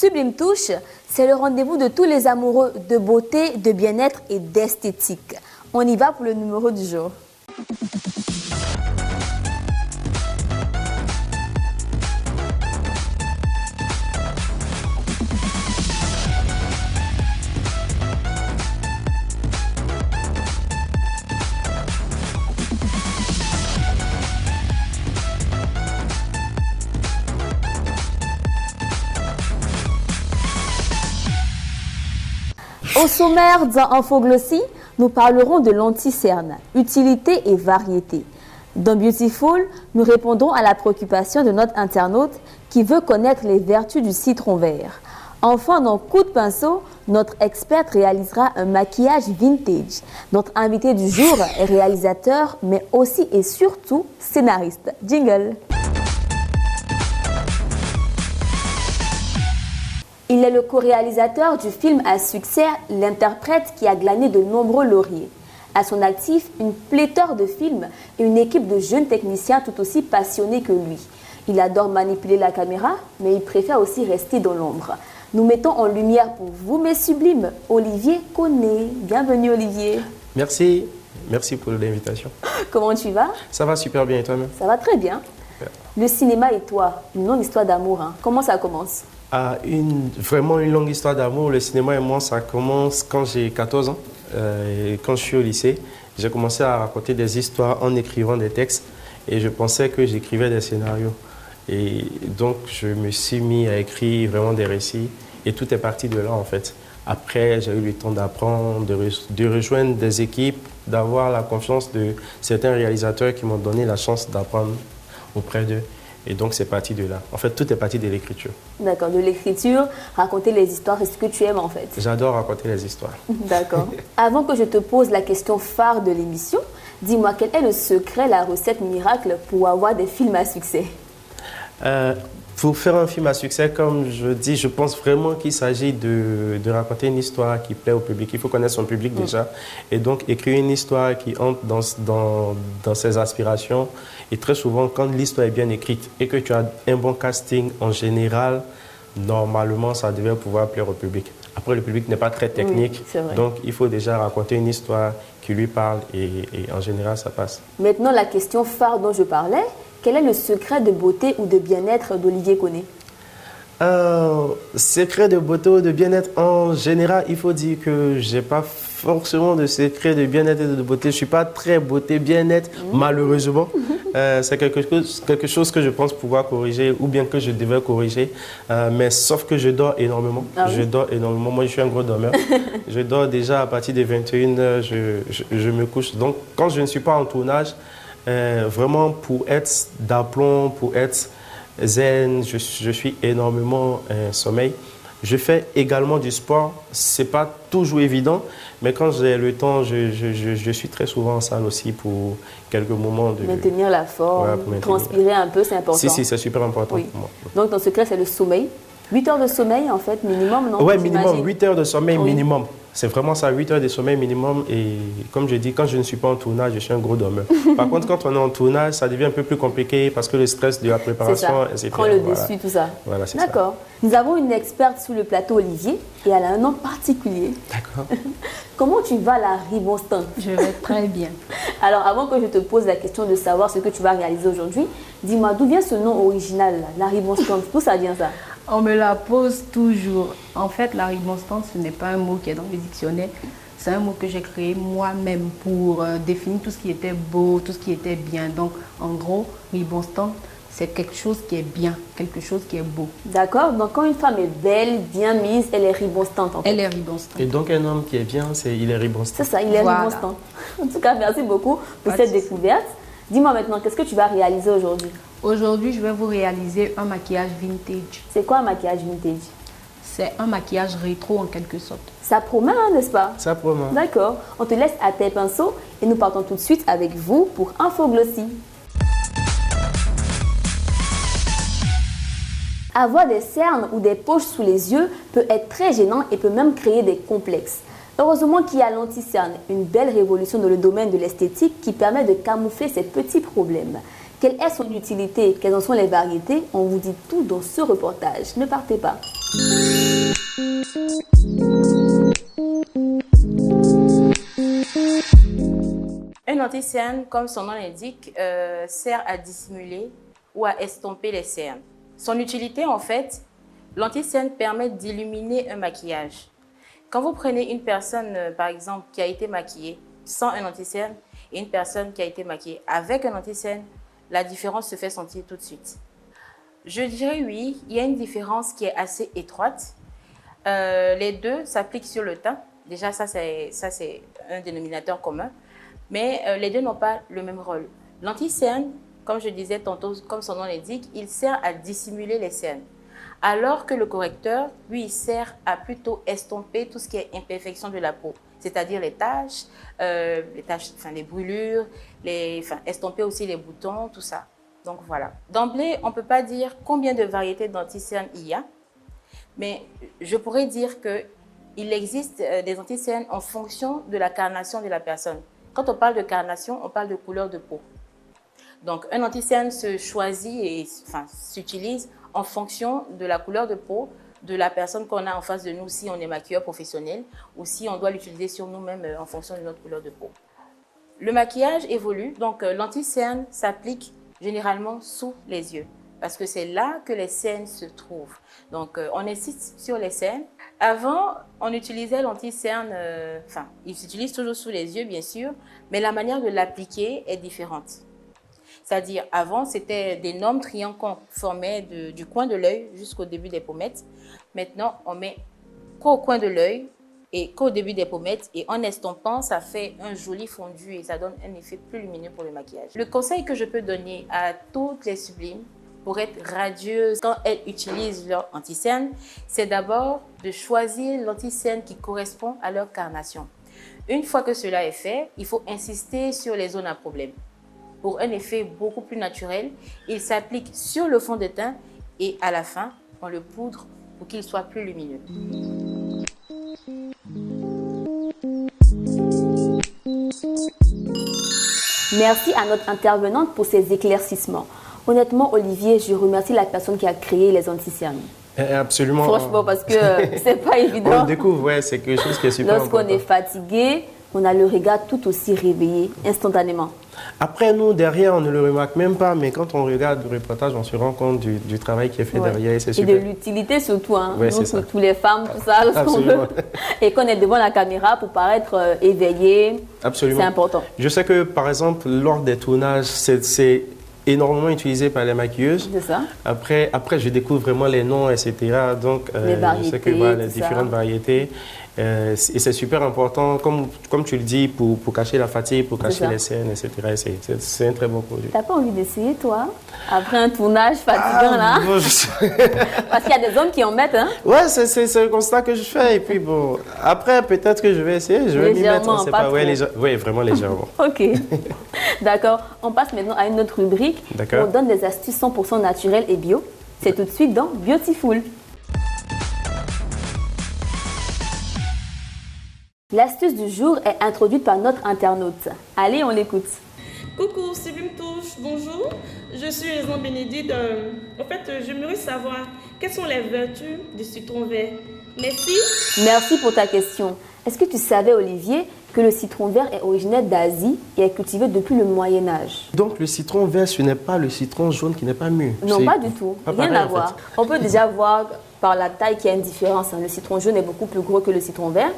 Sublime Touche, c'est le rendez-vous de tous les amoureux de beauté, de bien-être et d'esthétique. On y va pour le numéro du jour. Au sommaire dans Infoglossy, nous parlerons de l'anti-cerne, utilité et variété. Dans Beautiful, nous répondrons à la préoccupation de notre internaute qui veut connaître les vertus du citron vert. Enfin, dans Coup de pinceau, notre experte réalisera un maquillage vintage. Notre invité du jour est réalisateur, mais aussi et surtout scénariste. Jingle! Il est le co-réalisateur du film à succès, l'interprète qui a glané de nombreux lauriers. À son actif, une pléthore de films et une équipe de jeunes techniciens tout aussi passionnés que lui. Il adore manipuler la caméra, mais il préfère aussi rester dans l'ombre. Nous mettons en lumière pour vous, mes sublimes, Olivier Koné. Bienvenue, Olivier. Merci. Merci pour l'invitation. Comment tu vas? Ça va super bien et toi-même? Ça va très bien. Le cinéma et toi, une longue histoire d'amour. Hein. Comment ça commence? Vraiment une longue histoire d'amour. Le cinéma et moi, ça commence quand j'ai 14 ans. Quand je suis au lycée, j'ai commencé à raconter des histoires en écrivant des textes et je pensais que j'écrivais des scénarios. Et donc, je me suis mis à écrire vraiment des récits et tout est parti de là en fait. Après, j'ai eu le temps d'apprendre, de rejoindre des équipes, d'avoir la confiance de certains réalisateurs qui m'ont donné la chance d'apprendre auprès d'eux. Et donc, c'est parti de là. En fait, tout est parti de l'écriture. D'accord, de l'écriture, raconter les histoires, c'est ce que tu aimes en fait. J'adore raconter les histoires. D'accord. Avant que je te pose la question phare de l'émission, dis-moi, quel est le secret, la recette miracle pour avoir des films à succès? Pour faire un film à succès, comme je dis, je pense vraiment qu'il s'agit de raconter une histoire qui plaît au public. Il faut connaître son public déjà. Et donc, écrire une histoire qui entre dans ses aspirations. Et très souvent, quand l'histoire est bien écrite et que tu as un bon casting en général, normalement, ça devrait pouvoir plaire au public. Après, le public n'est pas très technique. Donc, il faut déjà raconter une histoire qui lui parle et en général, ça passe. Maintenant, la question phare dont je parlais, quel est le secret de beauté ou de bien-être d'Olivier Koné? Secret de beauté ou de bien-être, en général, il faut dire que je n'ai pas forcément de secret de bien-être et de beauté. Je ne suis pas très beauté, bien-être, malheureusement. C'est quelque chose que je pense pouvoir corriger ou bien que je devais corriger. Mais sauf que je dors énormément. Je dors énormément. Moi, je suis un gros dormeur. Je dors déjà à partir des 21h, je me couche. Donc, quand je ne suis pas en tournage, vraiment pour être d'aplomb, pour être zen, je suis énormément sommeil. Je fais également du sport. Ce n'est pas toujours évident, mais quand j'ai le temps, je suis très souvent en salle aussi pour quelques moments. De maintenir la forme, transpirer un peu, c'est important. Si, c'est super important pour moi. Donc dans ce cas, c'est le sommeil. 8 heures de sommeil en fait, minimum, non? Oui, minimum, 8 heures de sommeil minimum. C'est vraiment ça, 8 heures de sommeil minimum. Et comme je dis, quand je ne suis pas en tournage, je suis un gros dormeur. Par contre, quand on est en tournage, ça devient un peu plus compliqué parce que le stress de la préparation, etc. Prend le dessus, tout ça. Voilà, c'est ça. D'accord. Nous avons une experte sous le plateau, Olivier, et elle a un nom particulier. D'accord. Comment tu vas, la Ribonstan? Je vais très bien. Alors, avant que je te pose la question de savoir ce que tu vas réaliser aujourd'hui, dis-moi, d'où vient ce nom original, la Ribonstan? D'où ça vient ça? On me la pose toujours. En fait, la rimonstance, ce n'est pas un mot qui est dans le dictionnaire. C'est un mot que j'ai créé moi-même pour définir tout ce qui était beau, tout ce qui était bien. Donc, en gros, rimonstante, c'est quelque chose qui est bien, quelque chose qui est beau. D'accord. Donc, quand une femme est belle, bien mise, elle est rimonstante. En fait. Elle est rimonstante. Et donc, un homme qui est bien, il est rimonstante. C'est ça, il est rimonstante. En tout cas, merci beaucoup pour cette découverte. Dis-moi maintenant, qu'est-ce que tu vas réaliser aujourd'hui? Aujourd'hui, je vais vous réaliser un maquillage vintage. C'est quoi un maquillage vintage? C'est un maquillage rétro en quelque sorte. Ça promet, hein, n'est-ce pas? Ça promet. D'accord. On te laisse à tes pinceaux et nous partons tout de suite avec vous pour Infoglossy. Avoir des cernes ou des poches sous les yeux peut être très gênant et peut même créer des complexes. Heureusement qu'il y a l'anti-cerne, une belle révolution dans le domaine de l'esthétique qui permet de camoufler ces petits problèmes. Quelle est son utilité? Quelles en sont les variétés? On vous dit tout dans ce reportage. Ne partez pas. anti-cerne, comme son nom l'indique, sert à dissimuler ou à estomper les cernes. Son utilité, en fait, l'anti-cerne permet d'illuminer un maquillage. Quand vous prenez une personne, par exemple, qui a été maquillée sans un anti-cerne et une personne qui a été maquillée avec un anti-cerne, la différence se fait sentir tout de suite. Je dirais oui, il y a une différence qui est assez étroite. Les deux s'appliquent sur le teint. Déjà, ça c'est un dénominateur commun. Mais les deux n'ont pas le même rôle. L'anti-cerne, comme je disais tantôt, comme son nom l'indique, il sert à dissimuler les cernes. Alors que le correcteur, lui, il sert à plutôt estomper tout ce qui est imperfection de la peau. C'est-à-dire les taches, les brûlures, estomper aussi les boutons, tout ça. Donc voilà. D'emblée, on ne peut pas dire combien de variétés d'anti-cernes il y a, mais je pourrais dire qu'il existe des anti-cernes en fonction de la carnation de la personne. Quand on parle de carnation, on parle de couleur de peau. Donc un anti-cerne se choisit et s'utilise en fonction de la couleur de peau de la personne qu'on a en face de nous, si on est maquilleur professionnel ou si on doit l'utiliser sur nous-mêmes en fonction de notre couleur de peau. Le maquillage évolue, donc l'anti-cerne s'applique généralement sous les yeux parce que c'est là que les cernes se trouvent. Donc on insiste sur les cernes. Avant, on utilisait l'anti-cerne, il s'utilise toujours sous les yeux bien sûr, mais la manière de l'appliquer est différente. C'est-à-dire, avant, c'était d'énormes triangles qu'on formait du coin de l'œil jusqu'au début des pommettes. Maintenant, on met qu'au coin de l'œil et qu'au début des pommettes. Et en estompant, ça fait un joli fondu et ça donne un effet plus lumineux pour le maquillage. Le conseil que je peux donner à toutes les sublimes pour être radieuses quand elles utilisent leur anti-cerne, c'est d'abord de choisir l'anti-cerne qui correspond à leur carnation. Une fois que cela est fait, il faut insister sur les zones à problème. Pour un effet beaucoup plus naturel, il s'applique sur le fond de teint et à la fin, on le poudre pour qu'il soit plus lumineux. Merci à notre intervenante pour ces éclaircissements. Honnêtement, Olivier, je remercie la personne qui a créé les anti-cernes. Absolument. Franchement, parce que c'est pas évident. On le découvre, ouais, c'est quelque chose qui est super important. Lorsqu'on est fatigué, on a le regard tout aussi réveillé instantanément. Après, nous, derrière, on ne le remarque même pas, mais quand on regarde le reportage, on se rend compte du travail qui est fait derrière et c'est super. Et de l'utilité surtout, hein. Ouais, nous, tous les femmes, tout ça, lorsqu'on veut. Et qu'on est devant la caméra pour paraître éveillé, c'est important. Je sais que, par exemple, lors des tournages, c'est énormément utilisé par les maquilleuses. C'est ça. Après, je découvre vraiment les noms, etc. Donc, les variétés, je sais que les différentes variétés. Et c'est super important, comme tu le dis, pour cacher la fatigue, pour cacher les cernes, etc. C'est un très bon produit. T'as pas envie d'essayer, toi, après un tournage fatigant, là? Bon, Parce qu'il y a des hommes qui en mettent, hein? Ouais, c'est le constat que je fais. Et puis, bon, après, peut-être que je vais essayer. Je vais m'y mettre, on sait pas. Oui, vraiment légèrement. Ok. D'accord. On passe maintenant à une autre rubrique. D'accord. On donne des astuces 100% naturelles et bio. C'est tout de suite dans Beautiful. L'astuce du jour est introduite par notre internaute. Allez, on l'écoute. Coucou, Sublime Touche, bonjour. Je suis Raison Bénédicte. En fait, j'aimerais savoir quelles sont les vertus du citron vert. Merci. Merci pour ta question. Est-ce que tu savais, Olivier, que le citron vert est originaire d'Asie et est cultivé depuis le Moyen-Âge? Donc, le citron vert, ce n'est pas le citron jaune qui n'est pas mûr? Non, pas du tout. Rien à voir. On peut déjà voir par la taille qu'il y a une différence. Le citron jaune est beaucoup plus gros que le citron vert.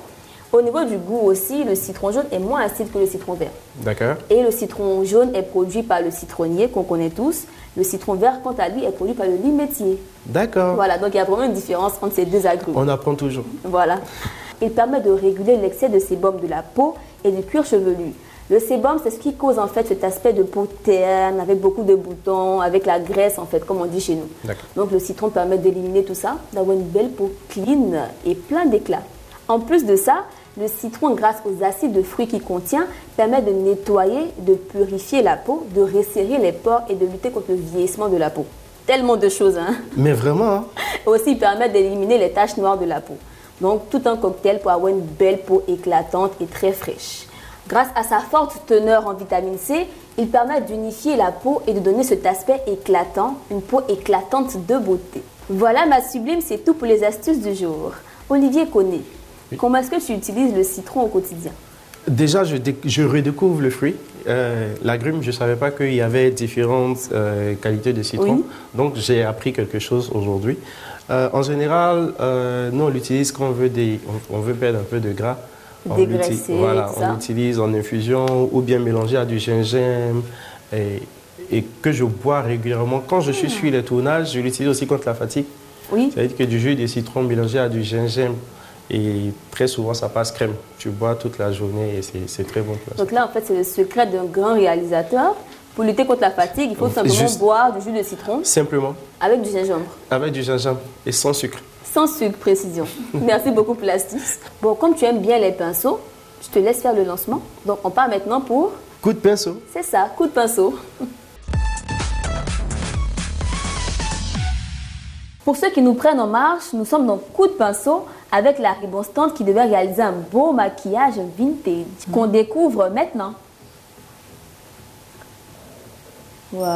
Au niveau du goût aussi, le citron jaune est moins acide que le citron vert. D'accord. Et le citron jaune est produit par le citronnier qu'on connaît tous. Le citron vert, quant à lui, est produit par le limétier. D'accord. Voilà, donc il y a vraiment une différence entre ces deux agrumes. On apprend toujours. Voilà. Il permet de réguler l'excès de sébum de la peau et du cuir chevelu. Le sébum, c'est ce qui cause en fait cet aspect de peau terne, avec beaucoup de boutons, avec la graisse en fait, comme on dit chez nous. D'accord. Donc le citron permet d'éliminer tout ça, d'avoir une belle peau clean et plein d'éclat. En plus de ça, le citron, grâce aux acides de fruits qu'il contient, permet de nettoyer, de purifier la peau, de resserrer les pores et de lutter contre le vieillissement de la peau. Tellement de choses, hein. Mais vraiment, hein. Aussi, il permet d'éliminer les taches noires de la peau. Donc, tout un cocktail pour avoir une belle peau éclatante et très fraîche. Grâce à sa forte teneur en vitamine C, il permet d'unifier la peau et de donner cet aspect éclatant, une peau éclatante de beauté. Voilà, ma sublime, c'est tout pour les astuces du jour. Olivier connaît. Comment est-ce que tu utilises le citron au quotidien? Déjà, je redécouvre le fruit. L'agrume, je ne savais pas qu'il y avait différentes qualités de citron. Oui. Donc, j'ai appris quelque chose aujourd'hui. En général, nous, on l'utilise quand on veut perdre un peu de gras. Dégraisser, Voilà, tout ça. on l'utilise en infusion ou bien mélangé à du gingembre. Et que je bois régulièrement. Quand je suis sur les tournages, je l'utilise aussi contre la fatigue. Oui. C'est-à-dire que du jus de citron mélangé à du gingembre. Et très souvent, ça passe crème. Tu bois toute la journée et c'est très bon. Donc là, en fait, c'est le secret d'un grand réalisateur. Pour lutter contre la fatigue, il faut simplement boire du jus de citron. Simplement. Avec du gingembre. Avec du gingembre et sans sucre. Sans sucre, précision. Merci beaucoup pour l'astuce. Bon, comme tu aimes bien les pinceaux, je te laisse faire le lancement. Donc, on part maintenant pour... Coup de pinceau. C'est ça, coup de pinceau. Pour ceux qui nous prennent en marche, nous sommes dans Coup de pinceau avec la ribbonstante qui devait réaliser un beau maquillage vintage qu'on découvre maintenant. Waouh,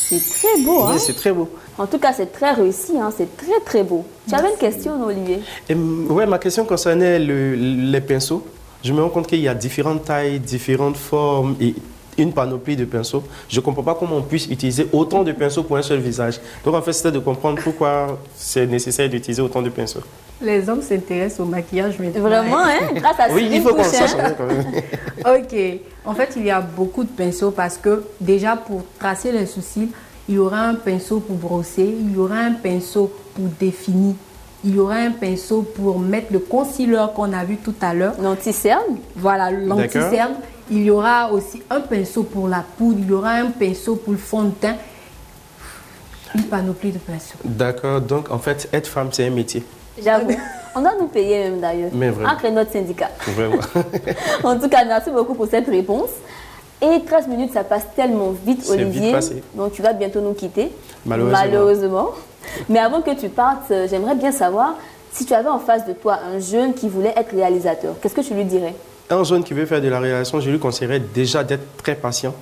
c'est très beau, hein? Oui, c'est très beau. En tout cas, c'est très réussi, hein? C'est très très beau. Tu avais une question, Olivier? Oui, ma question concernait les pinceaux. Je me rends compte qu'il y a différentes tailles, différentes formes et une panoplie de pinceaux. Je ne comprends pas comment on puisse utiliser autant de pinceaux pour un seul visage. Donc en fait, c'était de comprendre pourquoi c'est nécessaire d'utiliser autant de pinceaux. Les hommes s'intéressent au maquillage maintenant. Vraiment, hein? Grâce à Oui, il faut qu'on le sache hein? quand même. Ok. En fait, il y a beaucoup de pinceaux parce que déjà pour tracer les sourcils, il y aura un pinceau pour brosser, il y aura un pinceau pour définir, il y aura un pinceau pour mettre le concealer qu'on a vu tout à l'heure. L'anti-cerne? Voilà, l'anti-cerne. Il y aura aussi un pinceau pour la poudre, il y aura un pinceau pour le fond de teint. Une panoplie de pinceaux. D'accord, donc en fait, être femme, c'est un métier. J'avoue. On doit nous payer même d'ailleurs. Mais vraiment. Entre notre syndicat. Vraiment. En tout cas, merci beaucoup pour cette réponse. Et 13 minutes, ça passe tellement vite, C'est Olivier. vite passé. Donc, tu vas bientôt nous quitter. Malheureusement. Mais avant que tu partes, j'aimerais bien savoir si tu avais en face de toi un jeune qui voulait être réalisateur. Qu'est-ce que tu lui dirais? Un jeune qui veut faire de la réalisation, je lui conseillerais déjà d'être très patient,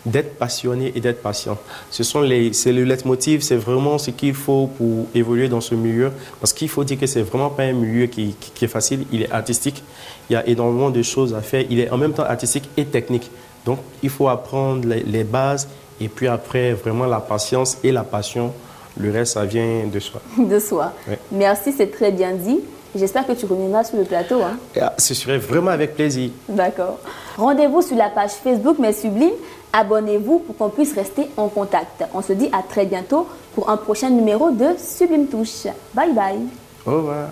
d'être passionné et d'être patient. C'est le leitmotiv, c'est vraiment ce qu'il faut pour évoluer dans ce milieu. Parce qu'il faut dire que c'est vraiment pas un milieu qui est facile, il est artistique. Il y a énormément de choses à faire. Il est en même temps artistique et technique. Donc, il faut apprendre les bases et puis après, vraiment la patience et la passion. Le reste, ça vient de soi. De soi. Ouais. Merci, c'est très bien dit. J'espère que tu reviendras sur le plateau. Hein? Ce serait vraiment avec plaisir. D'accord. Rendez-vous sur la page Facebook Mais Sublime. Abonnez-vous pour qu'on puisse rester en contact. On se dit à très bientôt pour un prochain numéro de Sublime Touche. Bye bye. Au revoir.